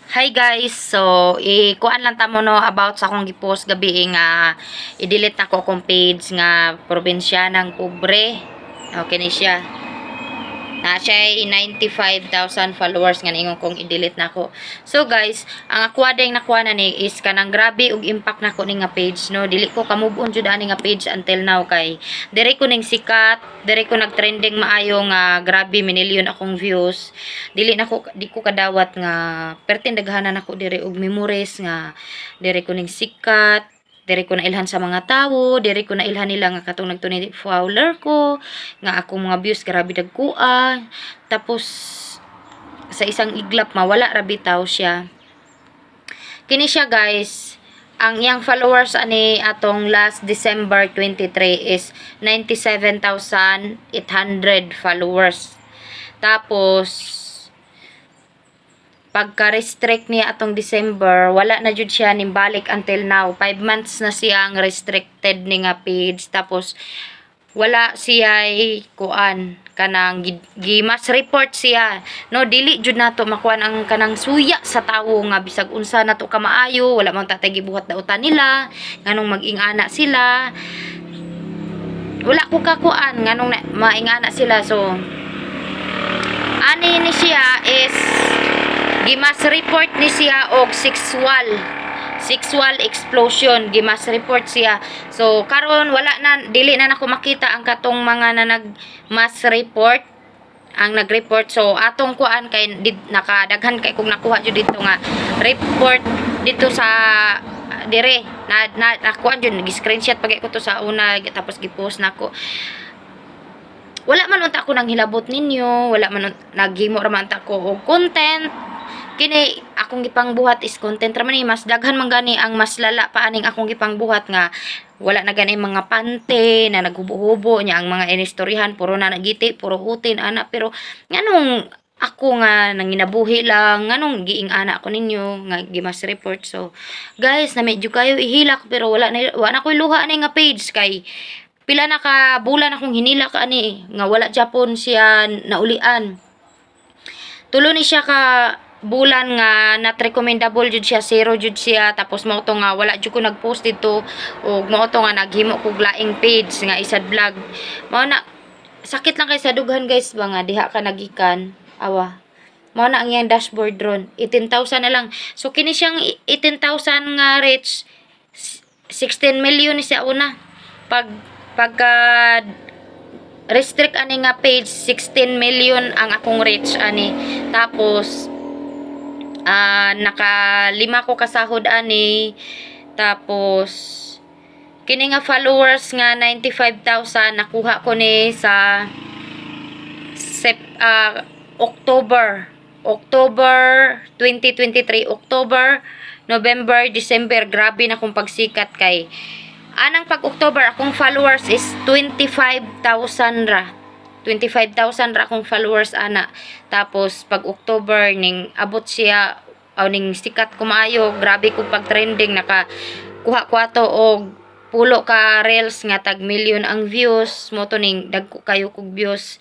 Hi guys, so kuan lang tamo no about sa akong gipost gabi nga i-delete na ko akong page nga probinsya ng pobre. Okay ni siya. Na siya ay 95,000 followers nga ningon kong i-delete na ko. So guys, ang ako ding nakuha na ni is kanang grabe og impact na ko ni nga page no. Dili ko ka move on jud ani nga page until now kay dire ko ning sikat, dire ko nagtrending maayo nga grabe minilyon akong views. Di ko kadawat nga pertin daghanan ako dire og memories nga dire ko ning sikat. Diri ko na ilhan sa mga tawo, diri ko na ilhan nila nga katong nagtunay follower ko, nga akong mga views grabe dagkuan. Tapos sa isang iglap mawala ra bitaw siya. Kini siya guys, ang iyang followers ani atong last December 23 is 97,800 followers. Tapos pagka-restrict niya atong December, wala na jud siya nimbalik until now. 5 months na siya ang restricted ni nga page. Tapos wala siya kuan kanang gimas report siya. No, dili jud nato makuan ang kanang suya sa tawo nga bisag unsa nato ka maayo, wala man tatay gibuhat dautan nila, nganong mag-ingana sila. Wala ko kakuan nganong maingana sila. So ani ni siya is gimas report ni siya og sexual explosion, gimas report siya. So karon wala na, dili na nako makita ang katong mga na nagmas report ang nagreport. So atong kuan kay nakadaghan kay kung nakuha jud dito nga report dito sa dire na nakuha jud gi-screenshot pagay ko to sa una tapos gi-post nako. Wala man unta ko nang hilabot ninyo, wala man naghimo ra man ta ko og content. Kini akong gipangbuhat is content ra man ni, mas daghan man gani ang mas lala pa aning akong gipangbuhat nga wala na gani mga pante na naghubo-hubo nya ang mga inistoryahan puro na nagiti, puro hutin ana. Pero nganong ako nga nanginabuhi lang, nganong giing ana ko ninyo nga gimas report. So guys, na medyo kayo ihilak pero wala na koy luha ani nga page kay pila na ka bulan akong hinilak ani nga wala Japon siya naulian. Tulo ni siya ka bulan nga not recommendable jud siya, zero jud siya. Tapos mao to nga wala jud ko nagpost dito ug mao to nga naghimo kog laing page nga isad vlog. Mao na sakit lang kay sa dughan guys ba nga diha ka nagikan awa. Mao na ang iyang dashboard ron 18,000 na lang. So kini siyang 18,000 nga reach 16 million ni siya una. Pagka restrict ani nga page 16 million ang akong reach ani. Tapos naka 5 ko kasahod ani. Tapos kini nga followers nga 95,000 nakuha ko ni sa October 2023, October, November, December. Grabe na kong pagsikat kay anang pag October akong followers is 25,000 ra. 25,000 ra akong followers ana. Tapos pag October ning abot siya ning sikat ko maayo, grabe ko pag trending, naka kuha ko ato og pulo ka reels nga tag million ang views mo to ning dagko kayo kog views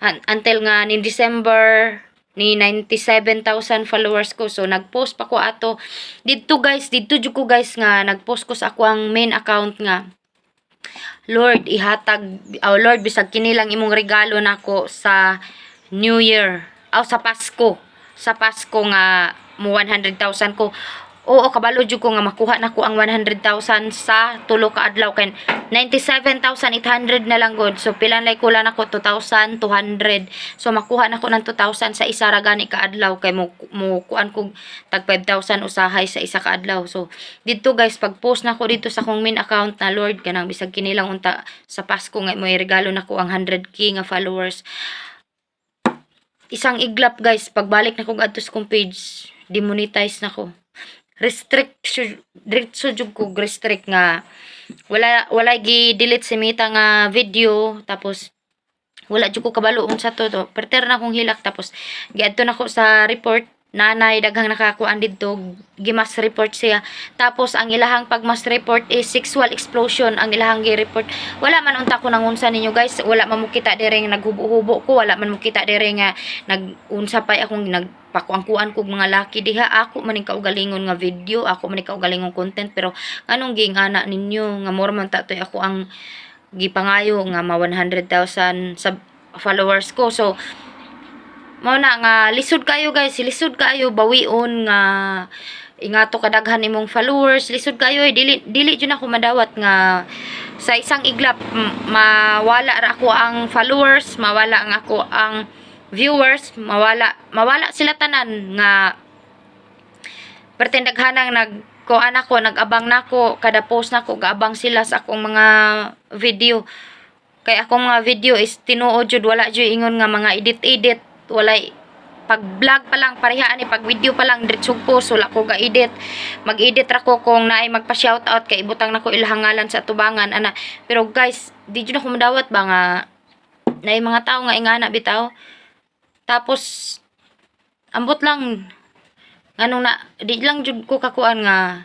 until nga ni December ni 97,000 followers ko. So nagpost pa ko ato didto guys, didto jud ko guys nga nagpost ko sa ako ang main account nga Lord ihatag Lord bisag kini lang imong regalo nako sa New Year sa Pasko nga mo 100,000 ko. Oo, kabalo jud ko nga makuha nako ang 100,000 sa tulo ka adlaw kay 97,800 na lang god. So pila lay ko lang nako 2,200. So makuha nako ng 2,000 sa isa ra gani ka adlaw kay mo kuan ko tag 5,000 usahay sa isa ka adlaw. So dito guys, pag post nako dito sa akong main account na Lord kanang bisag kini lang unta sa Pasko nga mo regalo nako ang 100k nga followers. Isang iglap guys, pagbalik na kong adto sa kong page, demonetize na ko. Restrict jud ko restrict nga wala gi-delete si Mita nga video. Tapos wala jud ko kabalo unsa to perter na kong hilak. Tapos giadto nako sa report nanay daghang nakakuan didto, gimas report siya. Tapos ang ilahang pagmas report is sexual explosion ang ilahang gi-report. Wala man unta ko nangunsa ninyo guys, wala man mo kita dire nga naghubo-hubo ko, wala man mo kita dire nga nagunsa pa akong nagpakuangkuan kog mga laki diha. Ako man ning kaugalingon nga video, ako man ning kaugalingon content, pero anong gingana ninyo nga more man tatoy ako ang gipangayo nga ma 100,000 sub followers ko. So mao na nga lisod kayo guys, lisod kayo bawion nga ingato kadaghan imong followers, lisod kayo dili jud ako madawat nga sa isang iglap mawala ra ako ang followers, mawala ang ako ang viewers, mawala sila tanan nga pertindaghanang nagkuan ako, nagabang nako kada post nako, gaabang sila sa akong mga video. Kay akong mga video is tinuod jud, wala jud ingon nga mga edit walay pag-vlog pa lang parehaan ni pag video pa lang diretsog post, wala ko ga-edit. Mag-edit ra ko kung naay magpa-shoutout kay ibutang nako ilahang ngalan sa tubangan ana. Pero guys, di jud ako madawat ba nga naay mga tao nga ingana bitaw. Tapos ambot lang nganong na di lang jud ko kakuan nga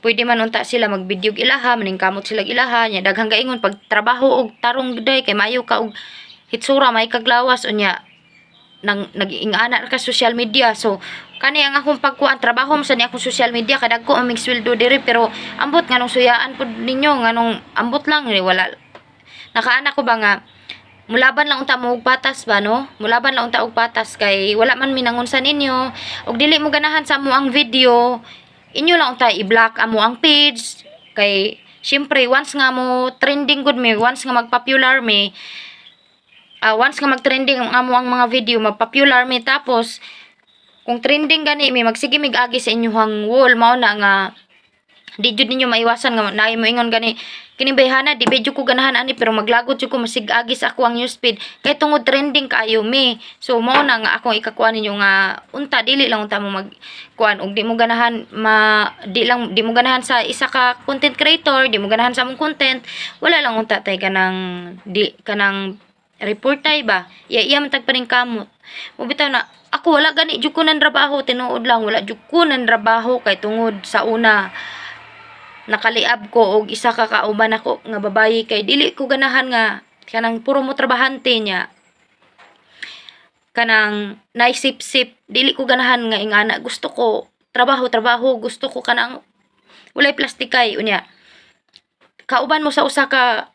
pwede man unta sila mag-video ilaha, maningkamot sila ilaha nya daghang gaingon pag trabaho og tarong day kay mayo ka og hitsura may kaglawas unya nag-ingana ka social media. So kani ang akong pagkuan trabaho mo sa ni akong social media kadagko ang mig sweldo diri, pero ambot nganong suyaan pud ninyo nganong ambot lang wala nakaana ko ba nga mulaban lang unta mo og patas ba no, mulaban lang unta og patas kay wala man minangunsa ninyo og dili mo ganahan sa mo ang video inyo lang unta i-block amo ang page kay syempre once nga mo trending good me, once nga mag-popular me, once nga mag-trending ang amo ang mga video, mag-popular mi, tapos kung trending gani mi magsige mig agi sa inyong wall, mao na nga di jud ninyo maiwasan nga naay mo ingon gani kini bayhana di medyo ko ganahan ani pero maglagot jud ko masig-agi sa ako ang newsfeed kay tungod trending kaayo mi. So mao na nga akong ikakuan ninyo nga unta dili lang unta mo magkuan og di mo ganahan di mo ganahan sa isa ka content creator, di mo ganahan sa among content, wala lang unta tay kanang report tay ba iya man tagpaning kamot mo bitaw na ako wala gani jud ko nan trabaho, tinuod lang wala jud ko nan trabaho kay tungod sa una nakaliab ko og isa ka kauban ako nga babayi kay dili ko ganahan nga kanang puro mo trabahante niya kanang naisip-sip, dili ko ganahan nga ingana gusto ko trabaho gusto ko kanang walay plastikay unya kauban mo sa usa ka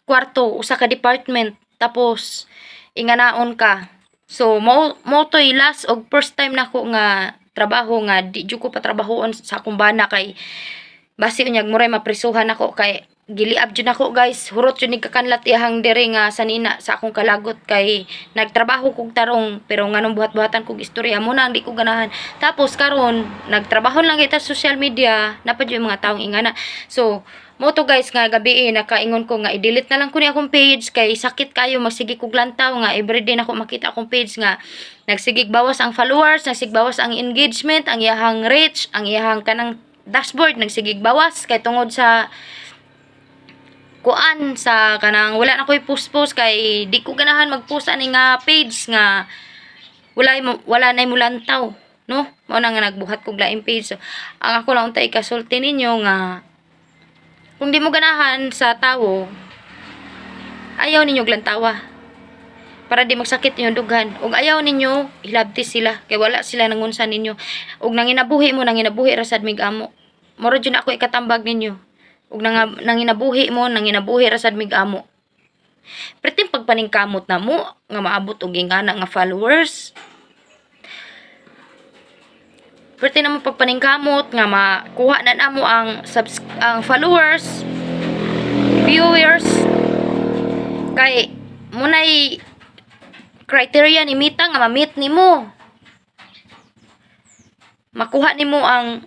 kwarto, usa ka department, tapos inganaon ka. So mo toy last og first time nako nga trabaho nga di jud ko patrabahoon sa akong bana kay basi unyag muray maprisuhan ako kay giliab jud nako guys, hurot jud ni kakanlat iyahang diri nga sanina sa akong kalagot kay nagtrabaho kog tarong pero nganong buhat-buhatan kog istorya mo na di ko ganahan. Tapos karon nagtrabaho lang kita sa social media, napad yung mga taong ingana. So mo to guys nga gabi nakaingon ko nga i-delete na lang ko ni akong page kay sakit kayo magsige kog lantaw nga everyday nako makita akong page nga nagsigig bawas ang followers, nagsigig bawas ang engagement, ang iyahang reach, ang iyahang kanang dashboard nagsigig bawas kay tungod sa kuan sa kanang wala na ko'y post kay di ko ganahan mag-post ani nga page nga wala na mo lantaw no, mao na nga nagbuhat kog laing page. So ang ako lang untay kasulti ninyo nga kung di mo ganahan sa tawo ayaw ninyo glantawa para di magsakit yung dughan, ug ayaw ninyo hilabti sila kay wala sila nangunsa ninyo ug nanginabuhi ra sad mig amo moro jud ako ikatambag ninyo ug nanginabuhi ra sad mig amo perting pagpaningkamot na mo nga maabot og ingana nga followers, pwede na mo pagpaningkamot nga makuha na namo ang followers, viewers kay munay criteria ni Mita nga ma-meet nimo makuha nimo ang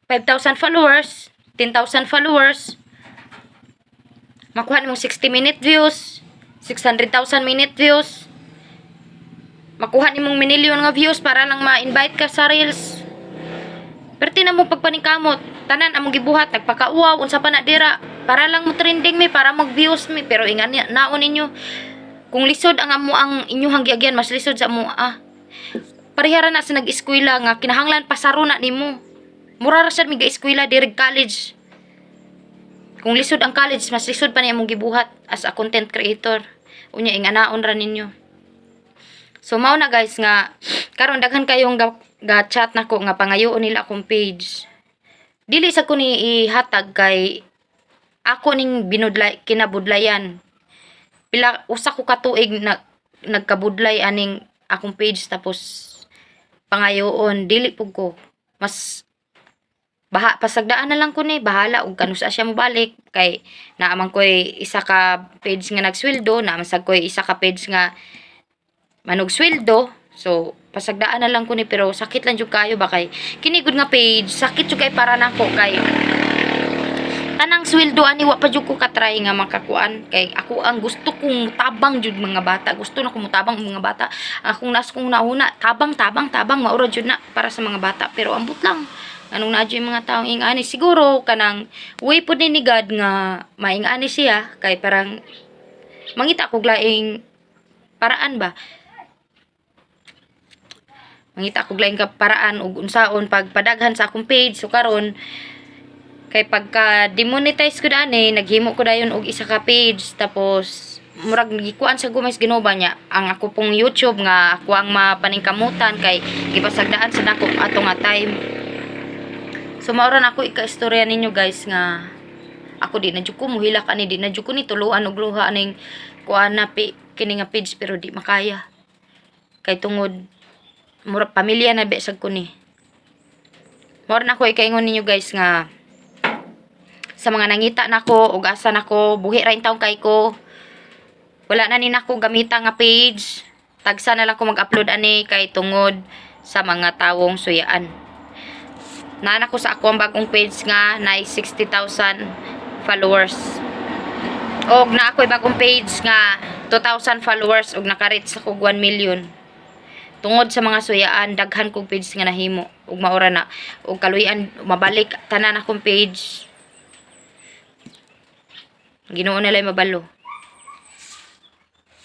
5,000 followers, 10,000 followers, makuha nimo 60-minute views, 600,000 minute views, makuha nimong minilyon nga views para lang ma-invite ka sa reels. Perti na mo pagpaningkamot tanan among gibuhat nagpakauwaw unsa pa na dira para lang mo trending mi, para mag views mi, pero ingan naon ninyo kung lisod ang amo ang inyong giagyan mas lisod sa amo parihara na sa nag-eskwela nga kinahanglan pasaro na nimo. Mura ra sad mi ga-eskwela direk college. Kung lisod ang college, mas lisod pa niya mong gibuhat as a content creator. Unya inganaon ra ninyo. So mao na guys nga karon daghan kayong ga-chat nako nga pangayoon nila akong page. Dili sa ko ni ihatag kay ako ning kinabudlayan. Pila usa ko ka tuig na nagkabudlay aning akong page tapos pangayoon dili pug ko. Mas pasagdaan na lang ko ni bahala og kanusa siya mo balik kay naaman koy isa ka page nga nagsweldo, naaman sad koy isa ka page nga manog sweldo. So pasagdaan na lang ko ni pero sakit lang jud kayo ba kay kini gud nga page sakit jud kay para nako kay tanang sweldo ani wa pa jud ko katry nga makakuan kay ako ang gusto kong tabang jud mga bata, gusto na ko mutabang mga bata. Akong nas kong nauna tabang maura jud na para sa mga bata pero ambot lang anong nadyo yung mga taong ingani siguro kanang way pud ni God nga maingani siya kay parang mangita ko laing paraan ba. Mangita ko laing paraan ug unsaon pagpadaghan sa akong page. So karon kay pagka demonetize ko dani naghimo ko dayon og isa ka page tapos murag gikuan sa gumays Ginoo niya ang ako pong YouTube nga ako ang mapaningkamutan kay gipasagdaan sa nako ato nga time. So maoran ako ika-istorya ninyo guys nga ako di na jud ko muhilak ani di na jud ko ni tuluan og luha aning kuan na kini nga page pero di makaya. Kay tungod mura pamilya na besag ko ni. Maoran ako ikaingon ninyo guys nga sa mga nangita nako ug asa nako buhi ra in taong kay ko. Wala na ni nako gamita nga page. Tagsa na lang ko mag-upload ani kay tungod sa mga tawong suyaan. Nana ko sa ako ang bagong page nga na 60,000 followers. Og na ako'y bagong page nga 2,000 followers og naka-reach ako 1 million. Tungod sa mga suyaan daghan kong page nga nahimo ug maura na og kaluyan mabalik tanan akong page. Ginoo na lay mabalo.